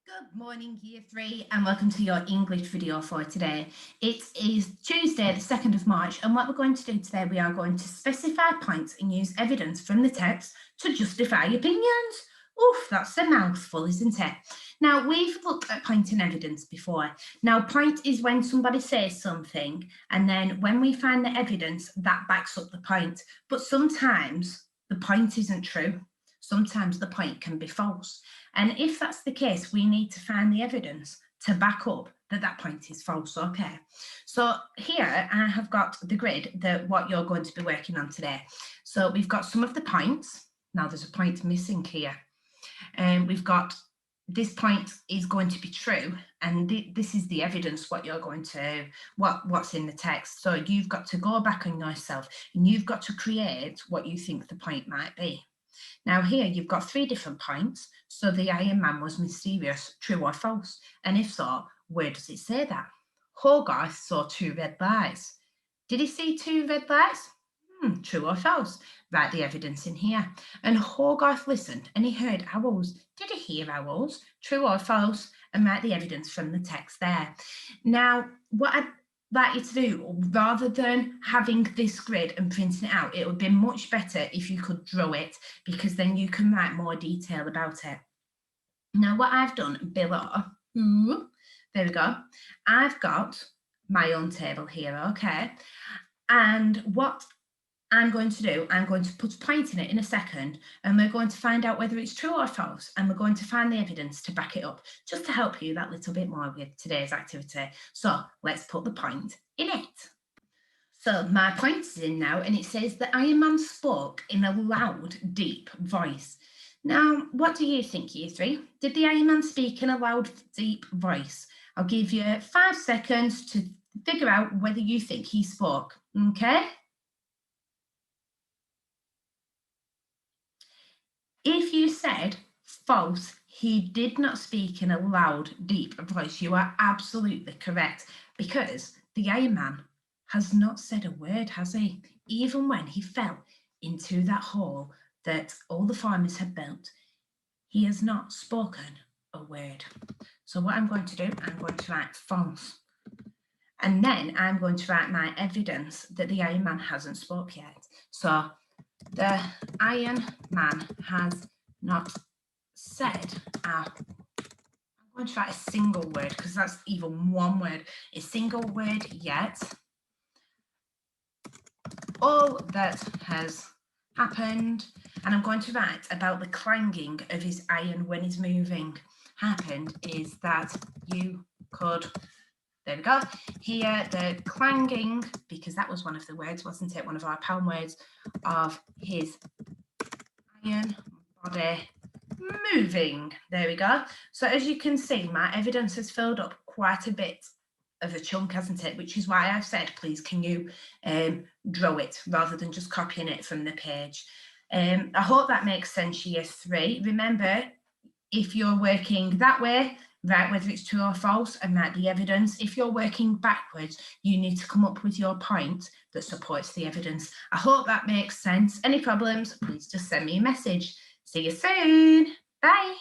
Good morning, Year 3, and welcome to your English video for today. It is Tuesday, the 2nd of March, and what we're going to do today, we are going to specify points and use evidence from the text to justify opinions. Oof, that's a mouthful, isn't it? Now, we've looked at point and evidence before. Now, point is when somebody says something, and then when we find the evidence, that backs up the point. But sometimes the point isn't true. Sometimes the point can be false. And if that's the case, we need to find the evidence to back up that point is false, okay? So here I have got the grid that what you're going to be working on today. So we've got some of the points. Now there's a point missing here. And we've got this point is going to be true, and this is the evidence what you're going to what's in the text. So you've got to go back on yourself and you've got to create what you think the point might be. Now here you've got 3 different points. So the Iron Man was mysterious, true or false? And if so, where does it say that? Hogarth saw 2 red lights. Did he see 2 red lights? True or false? Write the evidence in here. And Hogarth listened and he heard owls. Did he hear owls? True or false? And write the evidence from the text there. Now, what I'd like you to do, rather than having this grid and printing it out, it would be much better if you could draw it, because then you can write more detail about it. Now, what I've done below, there we go, I've got my own table here, okay? And what I'm going to do, I'm going to put a point in it in a second, and we're going to find out whether it's true or false, and we're going to find the evidence to back it up, just to help you that little bit more with today's activity. So let's put the point in it. So my point is in now, and it says that Iron Man spoke in a loud, deep voice. Now, what do you think, Year 3? Did the Iron Man speak in a loud, deep voice? I'll give you 5 seconds to figure out whether you think he spoke, okay? If you said false, he did not speak in a loud, deep voice, you are absolutely correct, because the Iron Man has not said a word, has he? Even when he fell into that hole that all the farmers had built, he has not spoken a word. So what I'm going to do, I'm going to write false. And then I'm going to write my evidence that the Iron Man hasn't spoke yet. So the Iron Man has not said I'm going to write a single word, because that's even one word. A single word yet. All that has happened, and I'm going to write about the clanging of his iron when he's moving. Happened is that you could, there we go, hear the clanging, because that was one of the words, wasn't it? One of our pound words, of his iron body moving. There we go. So as you can see, my evidence has filled up quite a bit of a chunk, hasn't it? Which is why I've said, please, can you draw it rather than just copying it from the page. I hope that makes sense, Year 3. Remember, if you're working that way, write whether it's true or false and write the evidence. If you're working backwards, you need to come up with your point that supports the evidence. I hope that makes sense. Any problems, please just send me a message. See you soon. Bye.